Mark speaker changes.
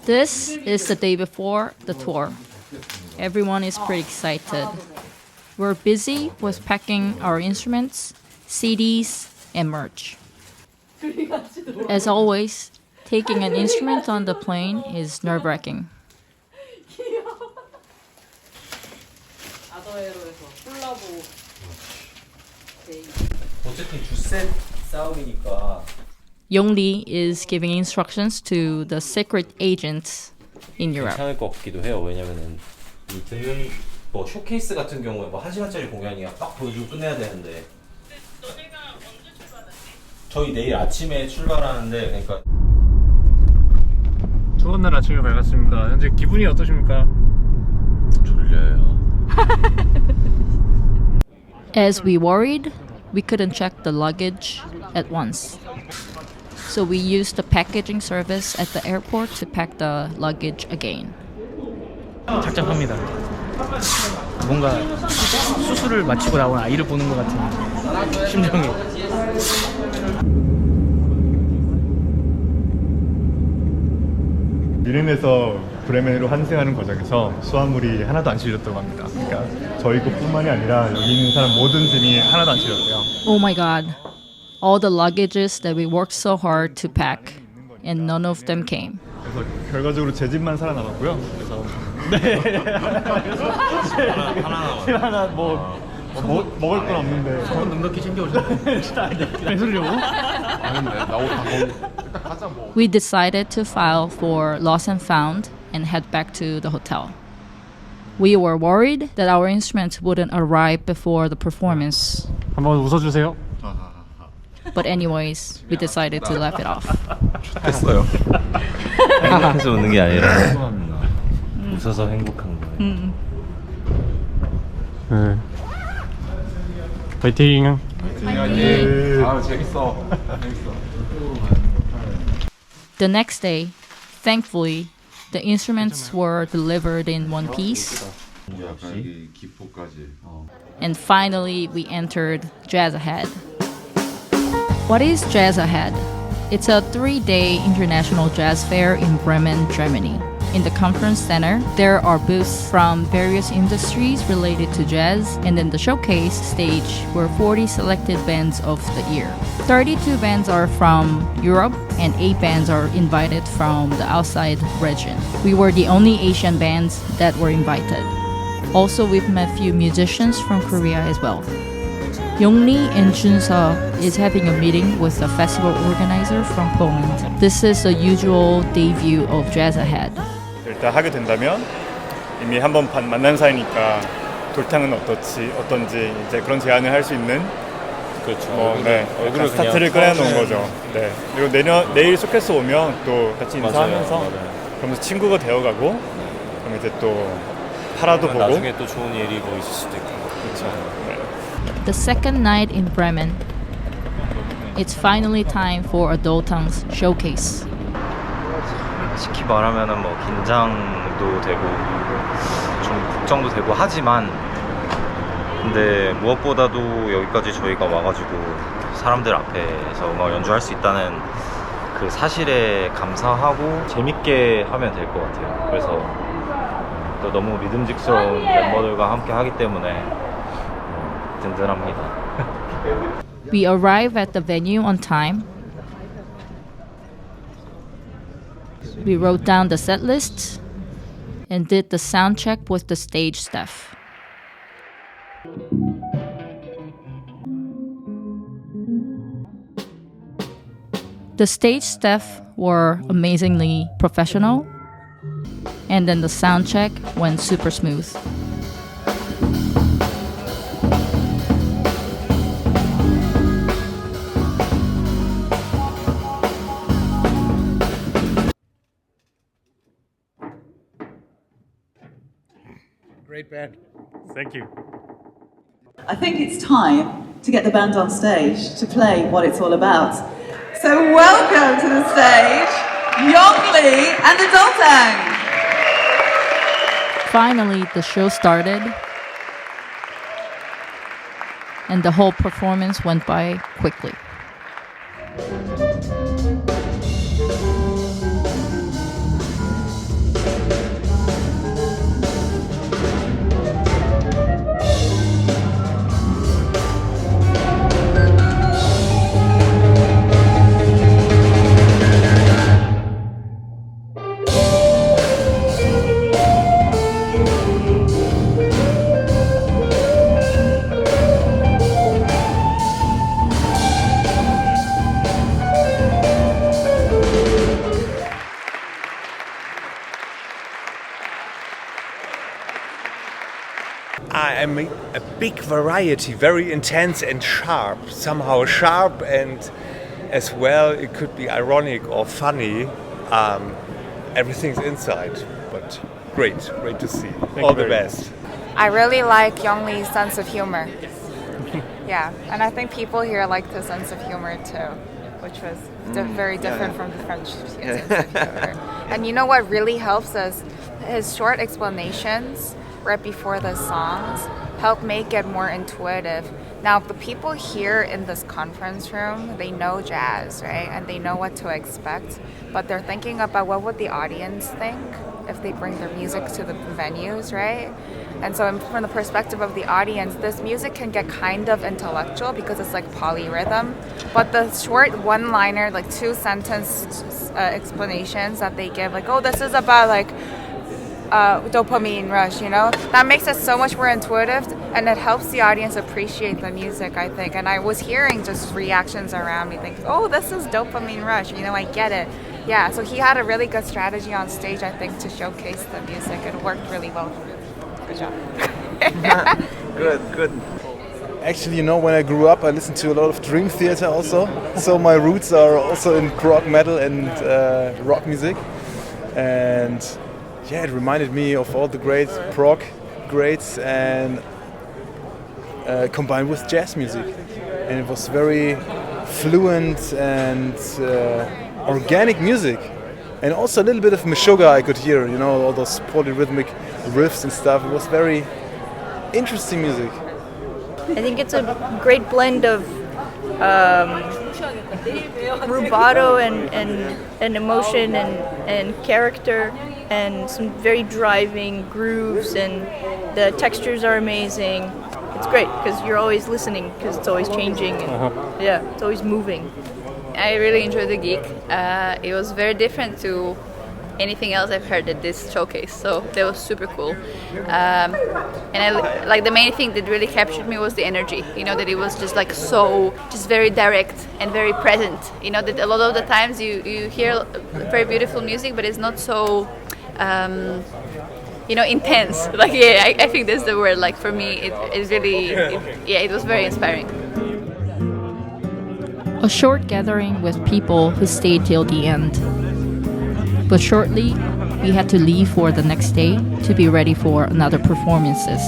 Speaker 1: This is the day before the tour. Everyone is pretty excited. We're busy with packing our instruments, CDs, and merch. As always, taking an instrument on the plane is nerve-wracking.
Speaker 2: 어쨌든 주셋 싸움이니까.
Speaker 1: Yongli is giving instructions to the secret agents in Europe.
Speaker 2: 괜찮을 것 같기도 해요. 왜냐면은 이 공연 뭐 쇼케이스 같은 경우에 뭐 1시간짜리 공연이야 딱 보여주고 끝내야 되는데. 너네가 언제 출발하지? 저희 내일 아침에 출발하는데 그러니까.
Speaker 3: 좋은 날 아침에 밝았습니다. 현재 기분이 어떠십니까?
Speaker 2: 졸려요.
Speaker 1: As we worried, we couldn't check the luggage at once. So we used the packaging service at the airport to pack the luggage again.
Speaker 3: 착잡합니다. 뭔가 수술을 마치고 나온 아이를 보는 것 같은 심정이.
Speaker 4: 뮌헨에서 브레멘으로 환승하는 과정에서 수화물이 하나도 안 실렸다고 합니다. 그러니까 저희 것뿐만이 아니라 여기 있는 사람 모든 짐이 하나도 안 실렸대요.
Speaker 1: Oh my god. All the luggages that we worked so hard to pack, and none of them came.
Speaker 4: 그래서 결과적으로 제 집만 살아남았고요. 그래서 하나 먹을 건 없는데
Speaker 3: 소금 넉넉히 챙겨오셨네. 뺏으려고?
Speaker 1: We decided to file for lost and found and head back to the hotel. We were worried that our instruments wouldn't arrive before the performance.
Speaker 3: 한번 웃어주세요.
Speaker 1: But anyways, we decided to laugh it off.
Speaker 2: 됐어요. 행복해서 웃는 게 아니라 웃어서 행복한 거예요.
Speaker 3: 네. 파이팅.
Speaker 4: 아 재밌어.
Speaker 1: The next day, thankfully, the instruments were delivered in one piece. And finally, we entered Jazzahead. What is Jazzahead? It's a 3-day international jazz fair in Bremen, Germany. In the conference center, there are booths from various industries related to jazz, and in the showcase stage were 40 selected bands of the year. 32 bands are from Europe, and 8 bands are invited from the outside region. We were the only Asian bands that were invited. Also, we've met few musicians from Korea as well. Yongli and Junsa is having a meeting with the festival organizer from Poland. This is the usual debut of Jazzahead.
Speaker 4: 일단 하게 된다면 이미 한번 만난 사이니까 돌탕은 어떤지 이제 그런 제안을 할 수 있는
Speaker 2: 그렇죠.
Speaker 4: 약간 스타트를 꺼내놓은 거죠. 네. 그리고 내일 쇼케이스 오면 또 같이 인사하면서 그러면서 친구가 되어가고 그럼 이제 또 파라도 보고
Speaker 2: 나중에 또 좋은 일이 뭐 있을 수도 있고.
Speaker 4: 그렇죠.
Speaker 1: The second night in Bremen, it's finally time for a DOLTANG's showcase.
Speaker 5: 솔직히 말하면은 뭐 긴장도 되고 좀 걱정도 되고 하지만 근데 무엇보다도 여기까지 저희가 와가지고 사람들 앞에서 음악 연주할 수 있다는 그 사실에 감사하고 재밌게 하면 될 것 같아요. 그래서 또 너무 믿음직스러운 멤버들과 함께 하기 때문에 든든합니다.
Speaker 1: We arrive at the venue on time. We wrote down the set list and did the sound check with the stage staff. The stage staff were amazingly professional, and then the sound check went super smooth.
Speaker 3: Great band. Thank you.
Speaker 6: I think it's time to get the band on stage to play what it's all about. So welcome to the stage, Yongli and the DOLTANG.
Speaker 1: Finally, the show started, and the whole performance went by quickly.
Speaker 7: I mean, a big variety, very intense and sharp. Somehow sharp, and as well, it could be ironic or funny. Everything's inside, but great to see. All the best.
Speaker 8: I really like Younglee's sense of humor. Yeah, and I think people here like the sense of humor too, which was very different from the French sense of humor. And you know what really helps us? His short explanations right before the songs help make it more intuitive. Now, the people here in this conference room, they know jazz, right? And they know what to expect, but they're thinking about what would the audience think if they bring their music to the venues, right? And so from the perspective of the audience, this music can get kind of intellectual because it's like polyrhythm, but the short one-liner, like 2-sentence explanations that they give, like, oh, this is about like dopamine rush, you know, that makes it so much more intuitive, and it helps the audience appreciate the music, I think. And I was hearing just reactions around me thinking, oh, this is dopamine rush, you know, I get it. Yeah, so he had a really good strategy on stage, I think, to showcase the music. It worked really well. Good job.
Speaker 7: Good.
Speaker 9: Actually, you know, when I grew up, I listened to a lot of Dream Theater also. So my roots are also in prog metal and rock music. And yeah, it reminded me of all the great prog greats and combined with jazz music. And it was very fluent and organic music. And also a little bit of Meshuggah I could hear, you know, all those polyrhythmic riffs and stuff. It was very interesting music.
Speaker 10: I think it's a great blend of rubato and emotion and character, and some very driving grooves, and the textures are amazing. It's great because you're always listening because it's always changing. And, yeah, it's always moving.
Speaker 11: I really enjoyed the gig. It was very different to anything else I've heard at this showcase, so that was super cool. And I like the main thing that really captured me was the energy. You know, that it was just like so, just very direct and very present. You know, that a lot of the times you hear very beautiful music, but it's not so, you know, intense. Like, yeah, I think that's the word. Like for me, it really, it was very inspiring.
Speaker 1: A short gathering with people who stayed till the end. But shortly, we had to leave for the next day to be ready for another performances.